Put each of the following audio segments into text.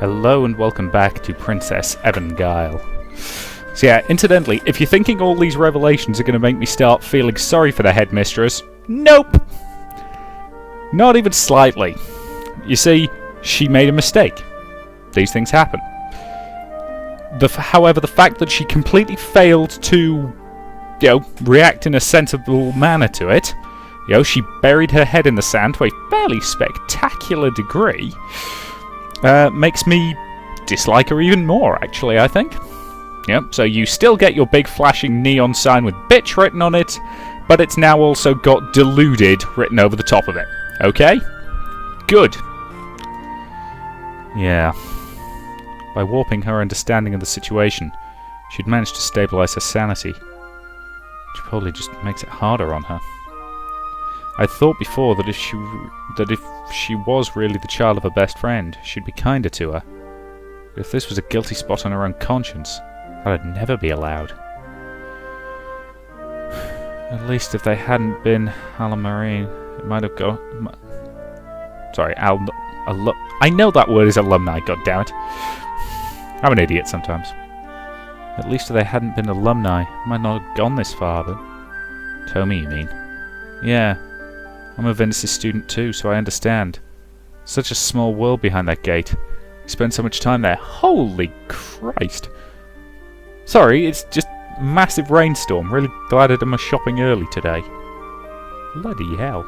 Hello and welcome back to Princess Evangile. So yeah, incidentally, if you're thinking all these revelations are going to make me start feeling sorry for the Headmistress, nope! Not even slightly. You see, she made a mistake. These things happen. However, the fact that she completely failed to, react in a sensible manner to it, she buried her head in the sand to a fairly spectacular degree, makes me dislike her even more, actually, I think. So you still get your big flashing neon sign with bitch written on it, but it's now also got deluded written over the top of it. Okay? Good. Yeah. By warping her understanding of the situation, she'd managed to stabilize her sanity, which probably just makes it harder on her. I thought before that if she was really the child of her best friend, she'd be kinder to her. But if this was a guilty spot on her own conscience, that'd never be allowed. At least if they hadn't been Alan Marine, it might have gone... Sorry, I know that word is alumni, goddammit. I'm an idiot sometimes. At least if they hadn't been alumni, it might not have gone this far, but... Tommy, you mean? Yeah. I'm a Venice student too, so I understand. Such a small world behind that gate. We spend so much time there. Holy Christ! Sorry, it's just massive rainstorm. Really glad I did my shopping early today. Bloody hell.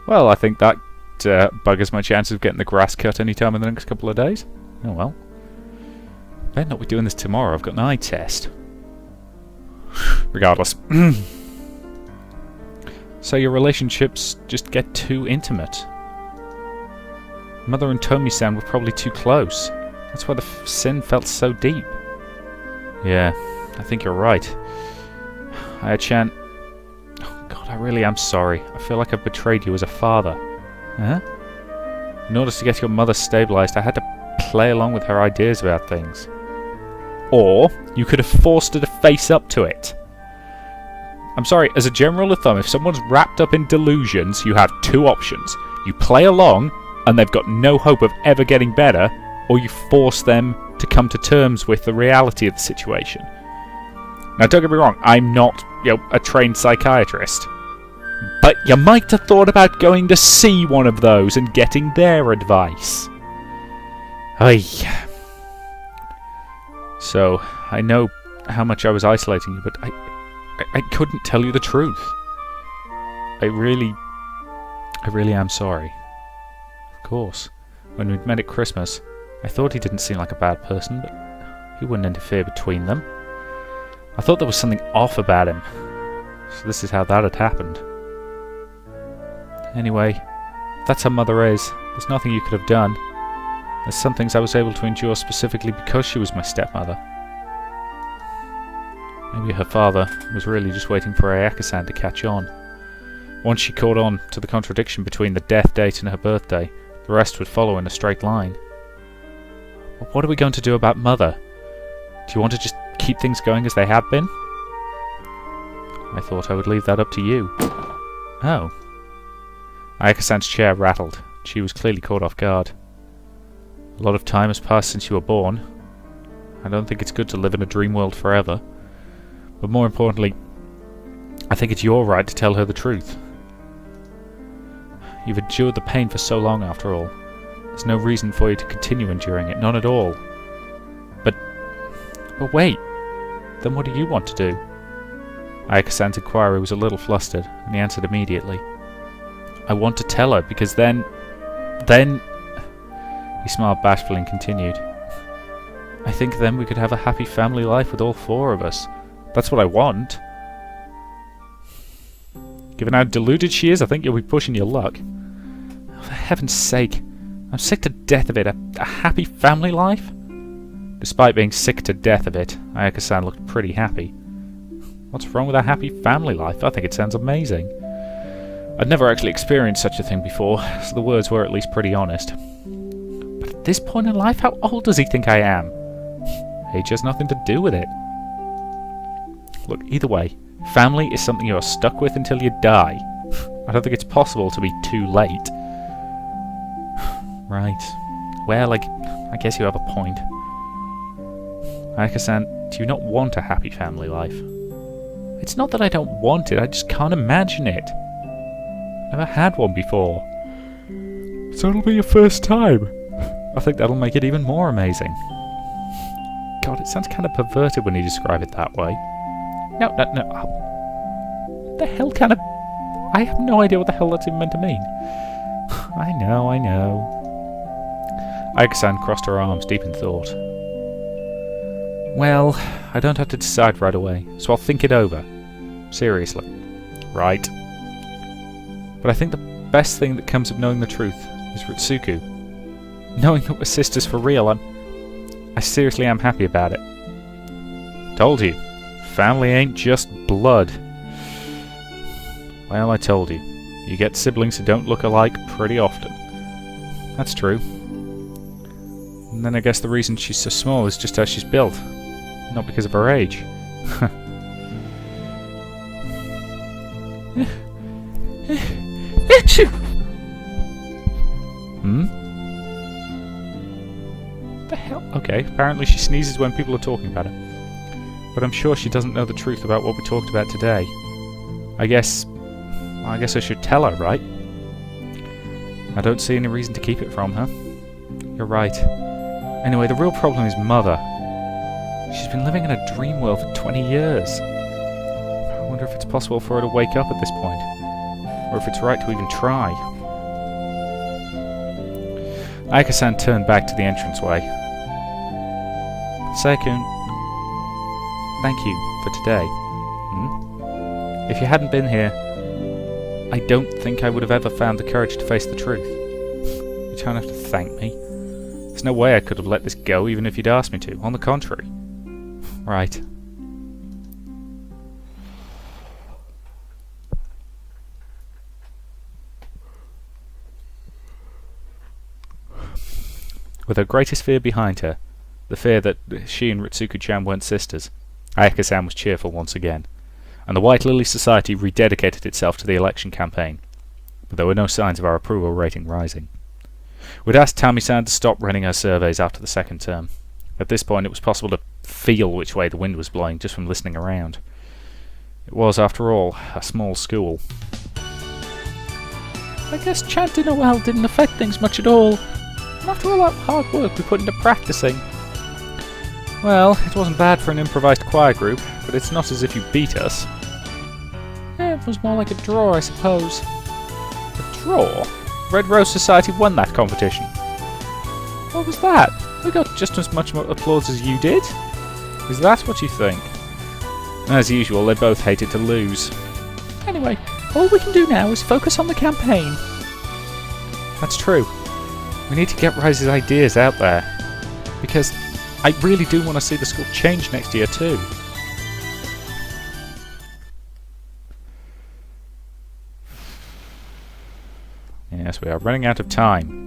Well, I think that buggers my chance of getting the grass cut any time in the next couple of days. Oh well. Better not be doing this tomorrow. I've got an eye test. Regardless. So your relationships just get too intimate. Mother and Tomi-san were probably too close. That's why the sin felt so deep. Yeah, I think you're right. Aya-chan... Oh God, I really am sorry. I feel like I've betrayed you as a father. Huh? In order to get your mother stabilized, I had to play along with her ideas about things. Or, you could have forced her to face up to it. I'm sorry, as a general of thumb, if someone's wrapped up in delusions, you have two options. You play along, and they've got no hope of ever getting better, or you force them to come to terms with the reality of the situation. Now, don't get me wrong, I'm not, a trained psychiatrist. But you might have thought about going to see one of those and getting their advice. Ay. So, I know how much I was isolating you, but I couldn't tell you the truth. I really am sorry. Of course, when we'd met at Christmas, I thought he didn't seem like a bad person, but he wouldn't interfere between them. I thought there was something off about him, so this is how that had happened. Anyway, if that's how Mother is, there's nothing you could have done. There's some things I was able to endure specifically because she was my stepmother. Maybe her father was really just waiting for Ayaka-san to catch on. Once she caught on to the contradiction between the death date and her birthday, the rest would follow in a straight line. But what are we going to do about Mother? Do you want to just keep things going as they have been? I thought I would leave that up to you. Oh. Ayaka-san's chair rattled. She was clearly caught off guard. A lot of time has passed since you were born. I don't think it's good to live in a dream world forever. But more importantly, I think it's your right to tell her the truth. You've endured the pain for so long, after all. There's no reason for you to continue enduring it, none at all. But wait, then what do you want to do? Ayaka-san's inquiry was a little flustered, and he answered immediately. I want to tell her, because then... He smiled bashfully and continued. I think then we could have a happy family life with all four of us. That's what I want. Given how deluded she is, I think you'll be pushing your luck. For heaven's sake, I'm sick to death of it. A happy family life? Despite being sick to death of it, Ayaka-san looked pretty happy. What's wrong with a happy family life? I think it sounds amazing. I'd never actually experienced such a thing before, so the words were at least pretty honest. But at this point in life, how old does he think I am? Age has nothing to do with it. Look, either way, family is something you are stuck with until you die. I don't think it's possible to be too late. Right. Well, I guess you have a point. Ayaka-san, do you not want a happy family life? It's not that I don't want it, I just can't imagine it. Never had one before. So it'll be your first time. I think that'll make it even more amazing. God, it sounds kind of perverted when you describe it that way. No. What the hell kind of... I have no idea what the hell that's even meant to mean. I know. Ayaka-san crossed her arms, deep in thought. Well, I don't have to decide right away, so I'll think it over. Seriously. Right. But I think the best thing that comes of knowing the truth is Ritsuko. Knowing that we're sisters for real, I seriously am happy about it. Told you. Family ain't just blood. Well, I told you. You get siblings who don't look alike pretty often. That's true. And then I guess the reason she's so small is just how she's built. Not because of her age. The hell? Okay, apparently she sneezes when people are talking about her. But I'm sure she doesn't know the truth about what we talked about today. I guess I should tell her, right? I don't see any reason to keep it from her. You're right. Anyway, the real problem is Mother. She's been living in a dream world for 20 years. I wonder if it's possible for her to wake up at this point. Or if it's right to even try. Ayaka-san turned back to the entranceway. Sayakun, thank you for today. If you hadn't been here, I don't think I would have ever found the courage to face the truth. You don't have to thank me. There's no way I could have let this go even if you'd asked me to. On the contrary. Right. With her greatest fear behind her, the fear that she and Ritsuko-chan weren't sisters, Ayaka-san was cheerful once again, and the White Lily Society rededicated itself to the election campaign, but there were no signs of our approval rating rising. We'd asked Tami-san to stop running her surveys after the second term. At this point it was possible to feel which way the wind was blowing just from listening around. It was, after all, a small school. I guess chanting Noel didn't affect things much at all. After all that hard work we put into practicing. Well, it wasn't bad for an improvised choir group, but it's not as if you beat us. It was more like a draw, I suppose. A draw? Red Rose Society won that competition. What was that? We got just as much applause as you did? Is that what you think? As usual, they both hated to lose. Anyway, all we can do now is focus on the campaign. That's true. We need to get Rise's ideas out there. Because I really do want to see the school change next year too. Yes, we are running out of time.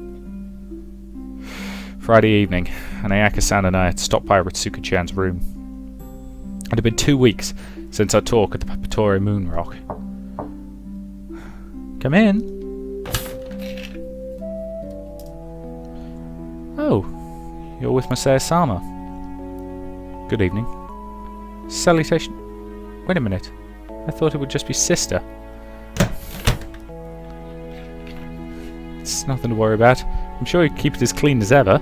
Friday evening, and Ayaka-san and I had stopped by Ritsuko-chan's room. It had been 2 weeks since our talk at the Papatore Moon Rock. Come in. Oh, you're with Masaya-sama. Good evening. Salutation. Wait a minute. I thought it would just be sister. It's nothing to worry about. I'm sure you keep it as clean as ever.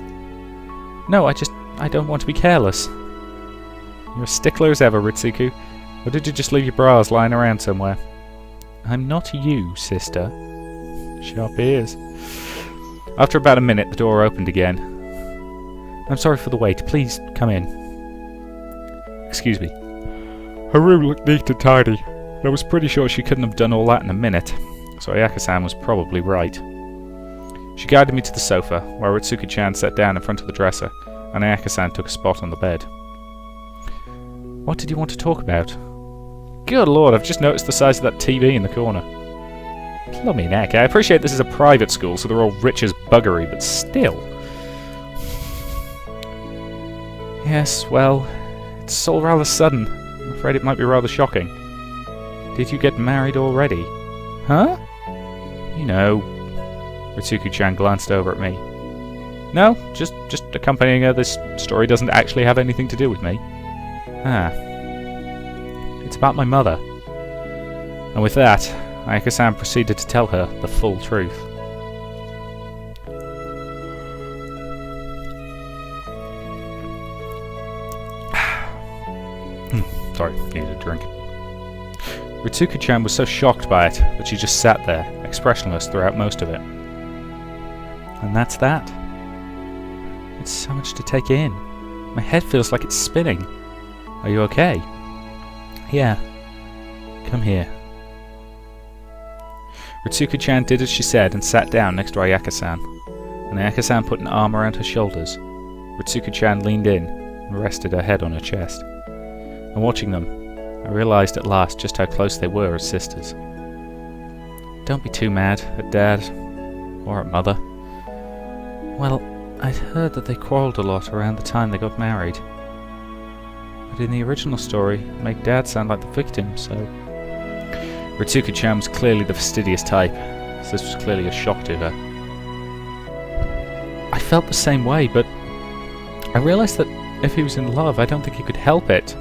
No, I don't want to be careless. You're a stickler as ever, Ritsuko. Or did you just leave your bras lying around somewhere? I'm not you, sister. Sharp ears. After about a minute, the door opened again. I'm sorry for the wait. Please, come in. Excuse me. Her room looked neat and tidy. I was pretty sure she couldn't have done all that in a minute, so Ayaka-san was probably right. She guided me to the sofa, where Ritsuko-chan sat down in front of the dresser, and Ayaka-san took a spot on the bed. What did you want to talk about? Good lord, I've just noticed the size of that TV in the corner. Plummy neck. I appreciate this is a private school, so they're all rich as buggery, but still. Yes, well, it's all rather sudden. I'm afraid it might be rather shocking. Did you get married already? Huh? You know. Ritsuko-chan glanced over at me. No, just accompanying her. This story doesn't actually have anything to do with me. Ah. It's about my mother. And with that, Ayaka-san proceeded to tell her the full truth. Sorry, needed a drink. Ritsuko-chan was so shocked by it that she just sat there, expressionless throughout most of it. And that's that. It's so much to take in. My head feels like it's spinning. Are you okay? Yeah. Come here. Ritsuko-chan did as she said and sat down next to Ayaka-san. And Ayaka-san put an arm around her shoulders. Ritsuko-chan leaned in and rested her head on her chest. And watching them, I realised at last just how close they were as sisters. Don't be too mad at Dad, or at Mother. Well, I'd heard that they quarrelled a lot around the time they got married. But in the original story, it made Dad sound like the victim, so... Ritsuko-chan was clearly the fastidious type, so this was clearly a shock to her. I felt the same way, but I realised that if he was in love, I don't think he could help it.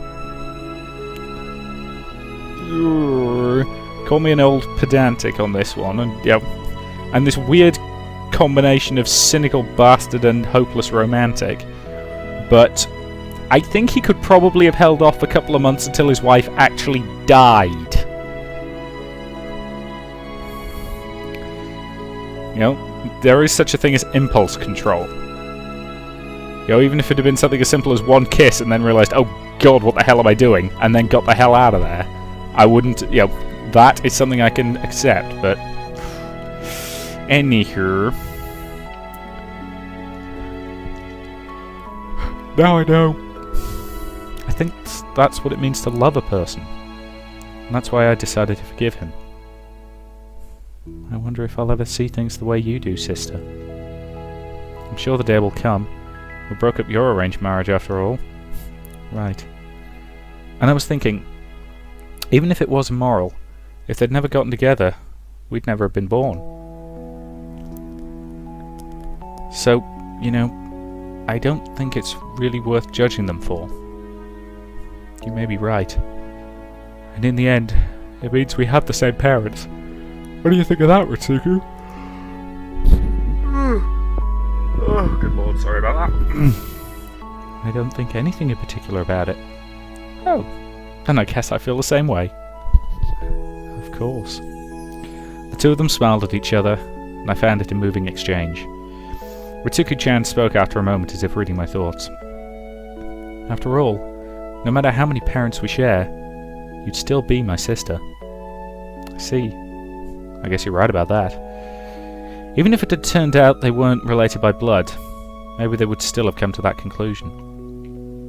Call me an old pedantic on this one, and yeah, and this weird combination of cynical bastard and hopeless romantic. But I think he could probably have held off a couple of months until his wife actually died. You know, there is such a thing as impulse control. You know, even if it had been something as simple as one kiss and then realised, oh god, what the hell am I doing? And then got the hell out of there. I wouldn't, you know, that is something I can accept, but... Anywho... Now I know. I think that's what it means to love a person. And that's why I decided to forgive him. I wonder if I'll ever see things the way you do, sister. I'm sure the day will come. We broke up your arranged marriage after all. Right. And I was thinking... Even if it was immoral, if they'd never gotten together, we'd never have been born. So, you know, I don't think it's really worth judging them for. You may be right. And in the end, it means we have the same parents. What do you think of that, Ritsuko? Oh, good lord, sorry about that. I don't think anything in particular about it. Oh. And I guess I feel the same way. Of course. The two of them smiled at each other, and I found it a moving exchange. Ritsuko-chan spoke after a moment as if reading my thoughts. After all, no matter how many parents we share, you'd still be my sister. I see. I guess you're right about that. Even if it had turned out they weren't related by blood, maybe they would still have come to that conclusion.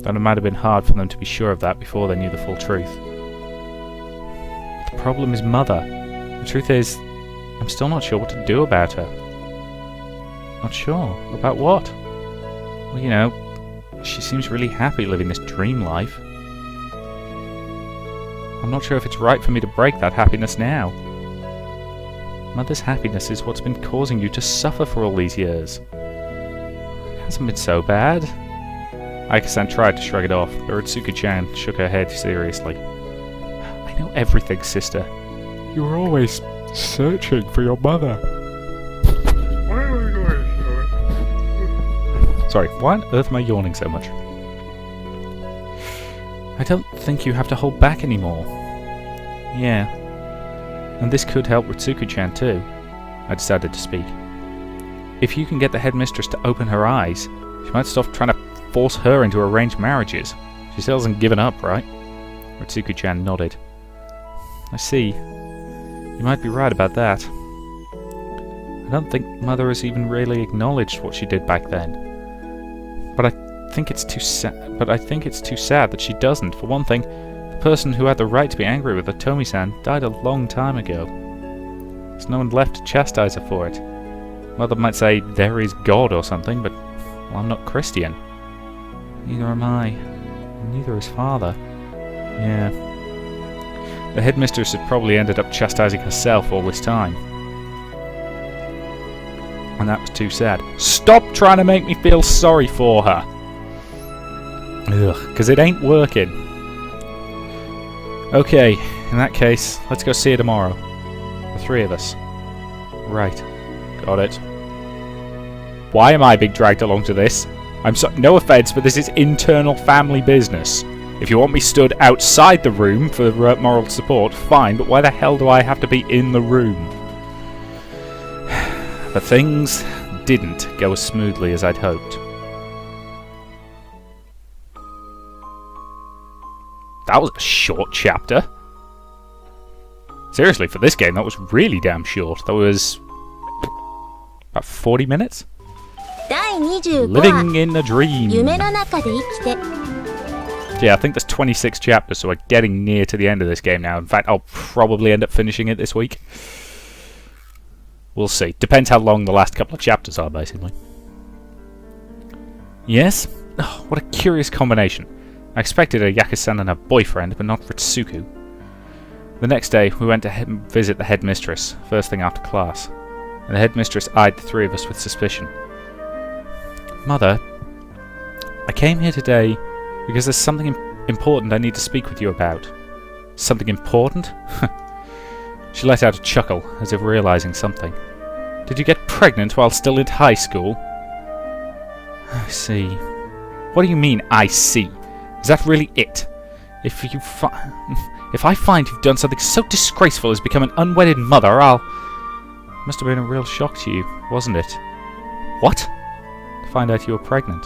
And it might have been hard for them to be sure of that before they knew the full truth. But the problem is Mother. The truth is, I'm still not sure what to do about her. Not sure? About what? Well, you know, she seems really happy living this dream life. I'm not sure if it's right for me to break that happiness now. Mother's happiness is what's been causing you to suffer for all these years. It hasn't been so bad. Ayaka-san tried to shrug it off, but Ritsuko-chan shook her head seriously. I know everything, sister. You were always searching for your mother. Sorry, why on earth am I yawning so much? I don't think you have to hold back anymore. Yeah. And this could help Ritsuko-chan too. I decided to speak. If you can get the headmistress to open her eyes, she might stop trying to force her into arranged marriages. She still hasn't given up, right? Ritsuko-chan nodded. I see. You might be right about that. I don't think Mother has even really acknowledged what she did back then. But I think it's too sad. That she doesn't. For one thing, the person who had the right to be angry with her, Tomi-san, died a long time ago. There's no one left to chastise her for it. Mother might say, there is God or something, but well, I'm not Christian. Neither am I. Neither is Father. Yeah. The headmistress had probably ended up chastising herself all this time. And that was too sad. Stop trying to make me feel sorry for her. Ugh, because it ain't working. Okay, in that case, let's go see her tomorrow. The three of us. Right. Got it. Why am I being dragged along to this? No offence, but this is internal family business. If you want me stood outside the room for moral support, fine, but why the hell do I have to be in the room? But things didn't go as smoothly as I'd hoped. That was a short chapter. Seriously, for this game, that was really damn short. That was about 40 minutes? Living in a dream. Yeah, I think there's 26 chapters, so we're getting near to the end of this game now. In fact, I'll probably end up finishing it this week. We'll see. Depends how long the last couple of chapters are, basically. Yes? Oh, what a curious combination. I expected a Yakusan and her boyfriend, but not Ritsuko. The next day, we went to visit the headmistress, first thing after class. And the headmistress eyed the three of us with suspicion. Mother, I came here today because there's something important I need to speak with you about. Something important? She let out a chuckle, as if realizing something. Did you get pregnant while still in high school? I see. What do you mean, I see? Is that really it? If I find you've done something so disgraceful as become an unwedded mother, Must have been a real shock to you, wasn't it? What? To find out you were pregnant.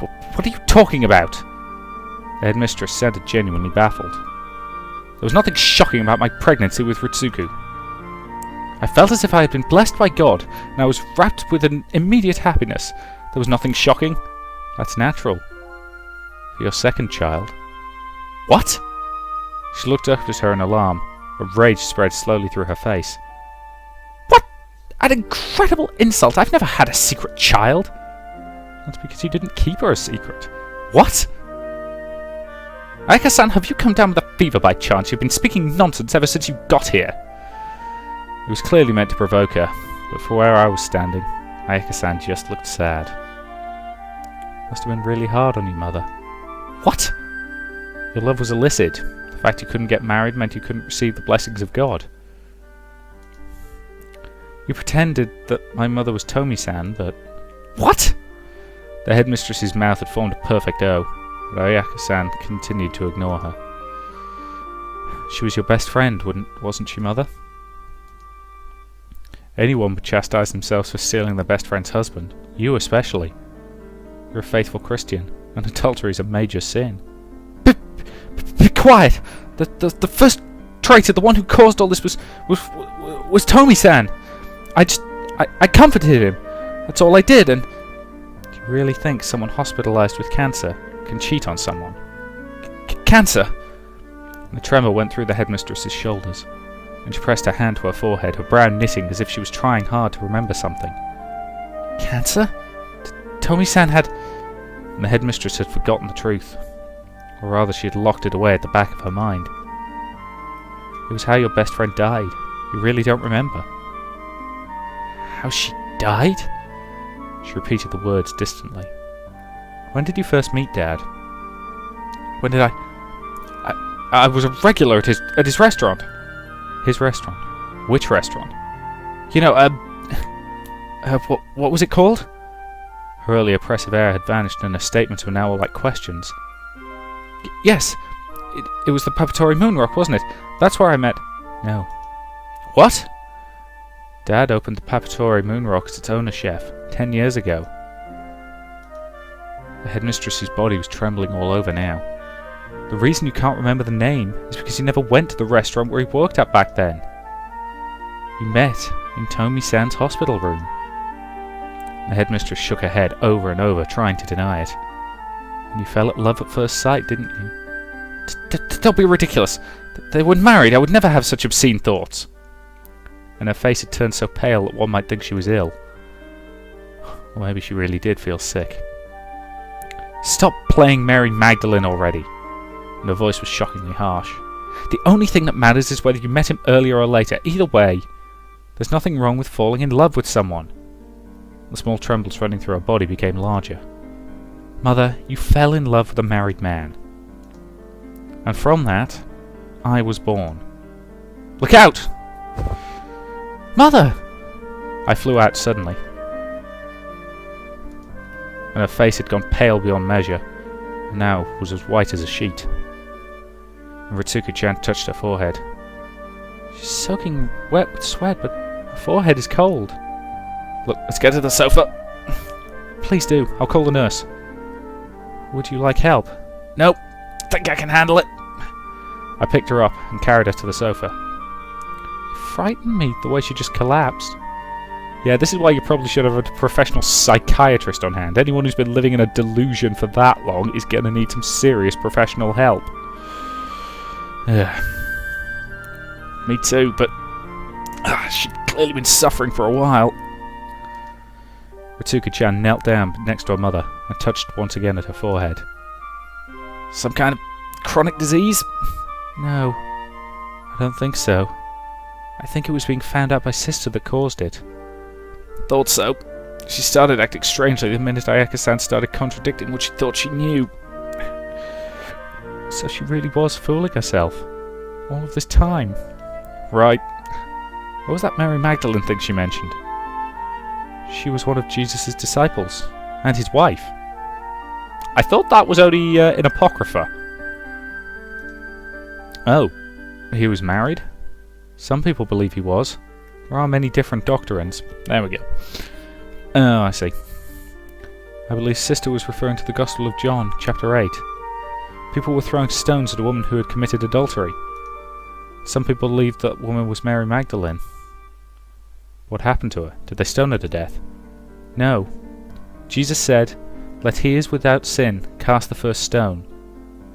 What are you talking about? The headmistress sounded genuinely baffled. There was nothing shocking about my pregnancy with Ritsuko. I felt as if I had been blessed by God, and I was wrapped with an immediate happiness. There was nothing shocking. That's natural. For your second child. What? She looked up at her in alarm. A rage spread slowly through her face. What? An incredible insult! I've never had a secret child! That's because you didn't keep her a secret. What? Ayaka-san, have you come down with a fever by chance? You've been speaking nonsense ever since you got here. It was clearly meant to provoke her, but from where I was standing, Ayaka-san just looked sad. Must have been really hard on you, Mother. What? Your love was illicit. The fact you couldn't get married meant you couldn't receive the blessings of God. You pretended that my mother was Tomi-san, but... What? The headmistress's mouth had formed a perfect O, but Ayaka-san continued to ignore her. She was your best friend, wasn't she, Mother? Anyone would chastise themselves for stealing their best friend's husband. You especially. You're a faithful Christian, and adultery is a major sin. Be quiet! The first traitor, the one who caused all this was Tomi-san! I comforted him. That's all I did, and... Do you really think someone hospitalized with cancer can cheat on someone? Cancer! And the tremor went through the headmistress's shoulders, and she pressed her hand to her forehead, her brow knitting as if she was trying hard to remember something. Cancer? Tomi-san had... And the headmistress had forgotten the truth. Or rather, she had locked it away at the back of her mind. It was how your best friend died. You really don't remember. How she died? She repeated the words distantly. When did you first meet Dad? When did I was a regular at his restaurant. His restaurant? Which restaurant? You know, what was it called? Her earlier oppressive air had vanished and her statements were now all like questions. Yes, it was the Preparatory Moonrock, wasn't it? That's where I met... No. What? Dad opened the Preparatory Moonrock as its owner chef 10 years ago. The headmistress's body was trembling all over now. The reason you can't remember the name is because you never went to the restaurant where he worked at back then. You met in Tomi-san's hospital room. The headmistress shook her head over and over, trying to deny it. And you fell in love at first sight, didn't you? Don't be ridiculous. They were married. I would never have such obscene thoughts. And her face had turned so pale that one might think she was ill. Or maybe she really did feel sick. Stop playing Mary Magdalene already. And her voice was shockingly harsh. The only thing that matters is whether you met him earlier or later. Either way, There's nothing wrong with falling in love with someone. The small trembles running through her body became larger. Mother, you fell in love with a married man. And from that, I was born. Look out! Mother! I flew out suddenly, and her face had gone pale beyond measure, and now was as white as a sheet. And Ritsuko-chan touched her forehead. She's soaking wet with sweat, but her forehead is cold. Look, let's get to the sofa. Please do. I'll call the nurse. Would you like help? Nope. Think I can handle it. I picked her up and carried her to the sofa. It frightened me the way she just collapsed. Yeah, this is why you probably should have a professional psychiatrist on hand. Anyone who's been living in a delusion for that long is going to need some serious professional help. Me too, but she'd clearly been suffering for a while. Ritsuko-chan knelt down next to her mother and touched once again at her forehead. Some kind of chronic disease? No, I don't think so. I think it was being found out by Sister that caused it. Thought so. She started acting strangely the minute Ayaka-san started contradicting what she thought she knew. So she really was fooling herself all of this time. Right. What was that Mary Magdalene thing she mentioned? She was one of Jesus' disciples and his wife. I thought that was only in Apocrypha. Oh, he was married? Some people believe he was. There are many different doctrines. There we go. Oh, I see. I believe Sister was referring to the Gospel of John, chapter 8. People were throwing stones at a woman who had committed adultery. Some people believed that woman was Mary Magdalene. What happened to her? Did they stone her to death? No. Jesus said, "Let he is without sin cast the first stone."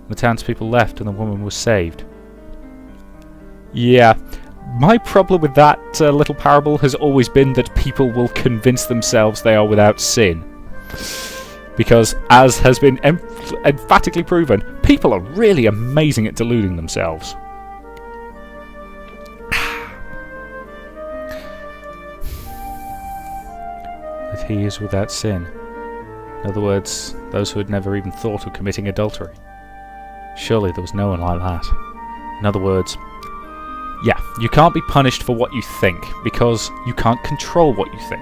The townspeople left and the woman was saved. Yeah. My problem with that little parable has always been that people will convince themselves they are without sin. Because, as has been emphatically proven, people are really amazing at deluding themselves. That he is without sin. In other words, those who had never even thought of committing adultery. Surely there was no one like that. In other words, yeah, you can't be punished for what you think, because you can't control what you think.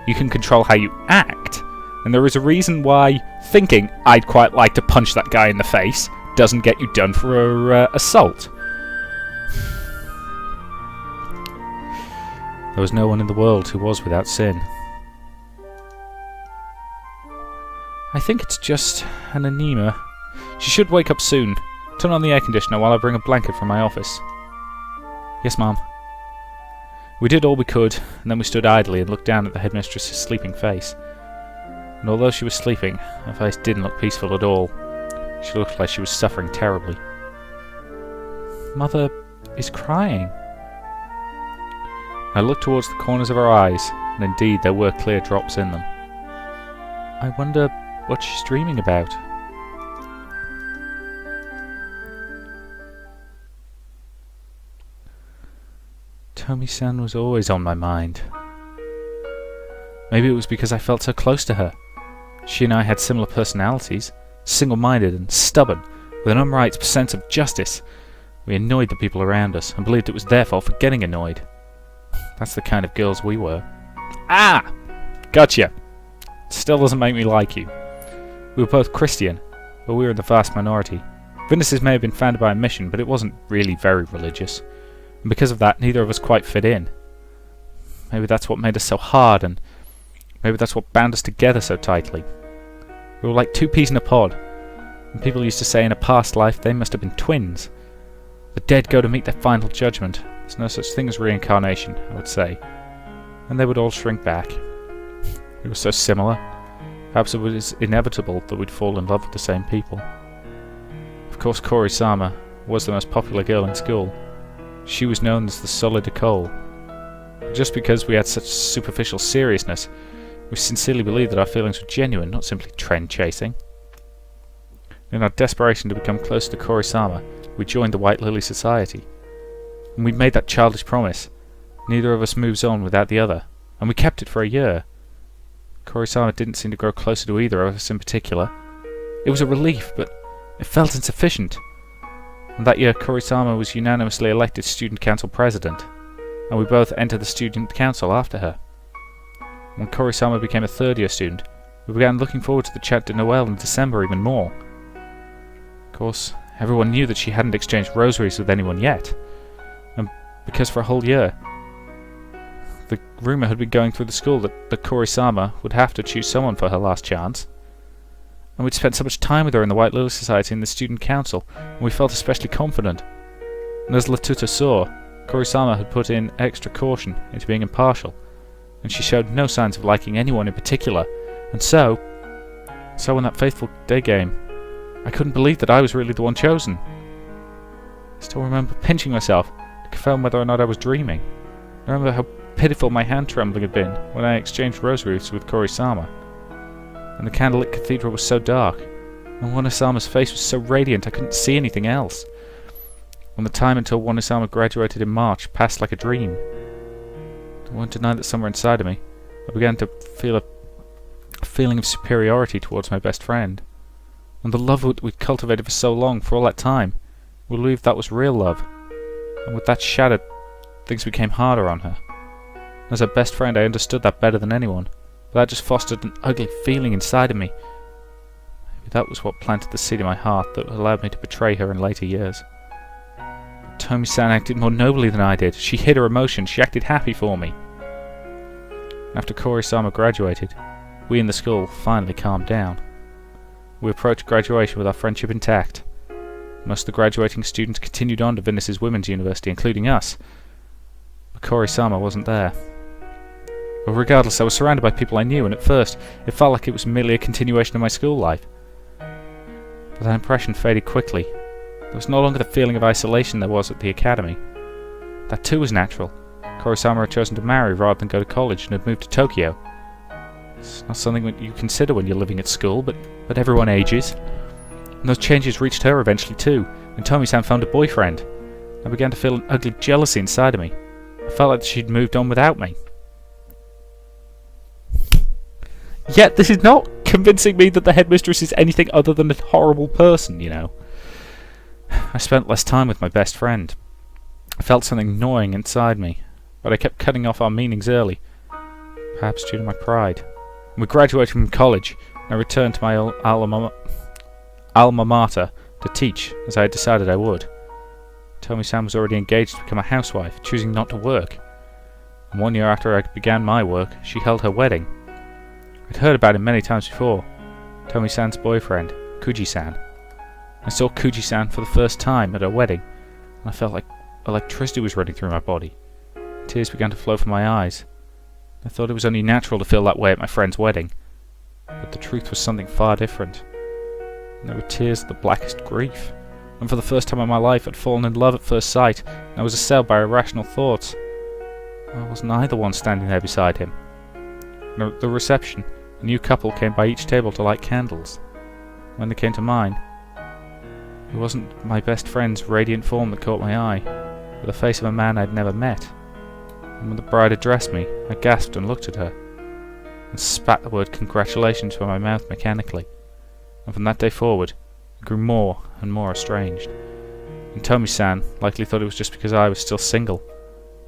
You can control how you act, and there is a reason why thinking, "I'd quite like to punch that guy in the face," doesn't get you done for assault. There was no one in the world who was without sin. I think it's just an anemia. She should wake up soon. Turn on the air conditioner while I bring a blanket from my office. Yes, Mom. We did all we could, and then we stood idly and looked down at the headmistress's sleeping face. And although she was sleeping, her face didn't look peaceful at all. She looked like she was suffering terribly. Mother is crying. I looked towards the corners of her eyes, and indeed there were clear drops in them. I wonder what she's dreaming about. Tomi-san was always on my mind. Maybe it was because I felt so close to her. She and I had similar personalities, single-minded and stubborn, with an unright sense of justice. We annoyed the people around us, and believed it was their fault for getting annoyed. That's the kind of girls we were. Ah! Gotcha! Still doesn't make me like you. We were both Christian, but we were in the vast minority. Witnesses may have been founded by a mission, but it wasn't really very religious. And because of that, neither of us quite fit in. Maybe that's what made us so hard, and maybe that's what bound us together so tightly. We were like two peas in a pod, and people used to say in a past life they must have been twins. The dead go to meet their final judgment. There's no such thing as reincarnation, I would say. And they would all shrink back. We were so similar. Perhaps it was inevitable that we'd fall in love with the same people. Of course, Kori-sama was the most popular girl in school. She was known as the solid coal. Just because we had such superficial seriousness, we sincerely believed that our feelings were genuine, not simply trend-chasing. In our desperation to become closer to Kori-sama, we joined the White Lily Society. And we made that childish promise. Neither of us moves on without the other, and we kept it for a year. Kori-sama didn't seem to grow closer to either of us in particular. It was a relief, but it felt insufficient. And that year, Kori-sama was unanimously elected student council president, and we both entered the student council after her. When Kori-sama became a third-year student, we began looking forward to the Chat de Noël in December even more. Of course, everyone knew that she hadn't exchanged rosaries with anyone yet, and because for a whole year, the rumour had been going through the school that Kori-sama would have to choose someone for her last chance. And we'd spent so much time with her in the White Lily Society and the Student Council, and we felt especially confident. And as Latuta saw, Kori-sama had put in extra caution into being impartial, and she showed no signs of liking anyone in particular, and so in that fateful day game, I couldn't believe that I was really the one chosen. I still remember pinching myself to confirm whether or not I was dreaming. I remember how pitiful my hand trembling had been when I exchanged rosaries with Kori-sama. And the candlelit cathedral was so dark, and Wanasama's face was so radiant I couldn't see anything else. When the time until Wanasama graduated in March passed like a dream, I won't deny that somewhere inside of me, I began to feel a feeling of superiority towards my best friend. And the love we'd cultivated for so long, for all that time, we believed that was real love. And with that shattered, things became harder on her. As her best friend, I understood that better than anyone. But that just fostered an ugly feeling inside of me. Maybe that was what planted the seed in my heart that allowed me to betray her in later years. Tomi-san acted more nobly than I did. She hid her emotions. She acted happy for me. After Kori-sama graduated, we in the school finally calmed down. We approached graduation with our friendship intact. Most of the graduating students continued on to Venice's Women's University, including us. But Kori-sama wasn't there. But regardless, I was surrounded by people I knew, and at first, it felt like it was merely a continuation of my school life. But that impression faded quickly. There was no longer the feeling of isolation there was at the academy. That too was natural. Kori-sama had chosen to marry rather than go to college and had moved to Tokyo. It's not something that you consider when you're living at school, but everyone ages. And those changes reached her eventually too, and Tomi-san found a boyfriend. I began to feel an ugly jealousy inside of me. I felt like she'd moved on without me. Yet this is not convincing me that the headmistress is anything other than a horrible person, you know. I spent less time with my best friend. I felt something gnawing inside me, but I kept cutting off our meetings early, perhaps due to my pride. When we graduated from college, I returned to my alma mater to teach, as I had decided I would. Tomi-san was already engaged to become a housewife, choosing not to work. And 1 year after I began my work, she held her wedding. I'd heard about him many times before. Tomi-san's boyfriend, Kuji-san. I saw Kuji-san for the first time at her wedding, and I felt like electricity was running through my body. Tears began to flow from my eyes. I thought it was only natural to feel that way at my friend's wedding. But the truth was something far different. And there were tears of the blackest grief. And for the first time in my life I'd fallen in love at first sight, and I was assailed by irrational thoughts. I wasn't I the one standing there beside him? And at the reception, a new couple came by each table to light candles. When they came to mine, it wasn't my best friend's radiant form that caught my eye, but the face of a man I'd never met. And when the bride addressed me, I gasped and looked at her, and spat the word congratulations from my mouth mechanically. And from that day forward, I grew more and more estranged. And Tomi-san likely thought it was just because I was still single.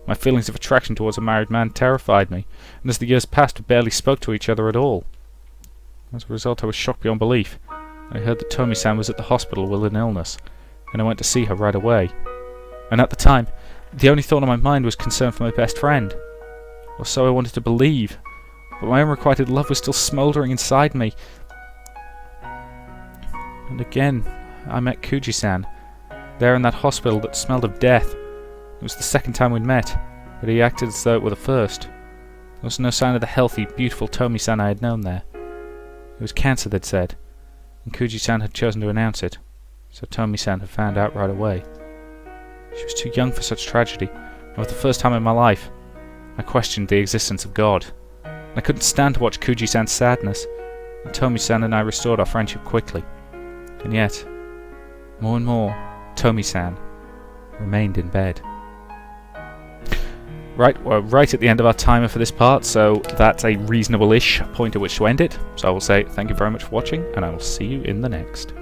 My feelings of attraction towards a married man terrified me, and as the years passed we barely spoke to each other at all. As a result, I was shocked beyond belief. I heard that Tomi-san was at the hospital with an illness, and I went to see her right away. And at the time, the only thought on my mind was concern for my best friend. Or so I wanted to believe, but my unrequited love was still smouldering inside me. And again, I met Kuji-san, there in that hospital that smelled of death. It was the second time we'd met, but he acted as though it were the first. There was no sign of the healthy, beautiful Tomi-san I had known there. It was cancer, they'd said, and Kuji-san had chosen to announce it, so Tomi-san had found out right away. She was too young for such tragedy, and for the first time in my life, I questioned the existence of God. I couldn't stand to watch Kuji-san's sadness, and Tomi-san and I restored our friendship quickly. And yet, more and more, Tomi-san remained in bed. Right, we're right at the end of our timer for this part, so that's a reasonable-ish point at which to end it. So I will say thank you very much for watching, and I will see you in the next.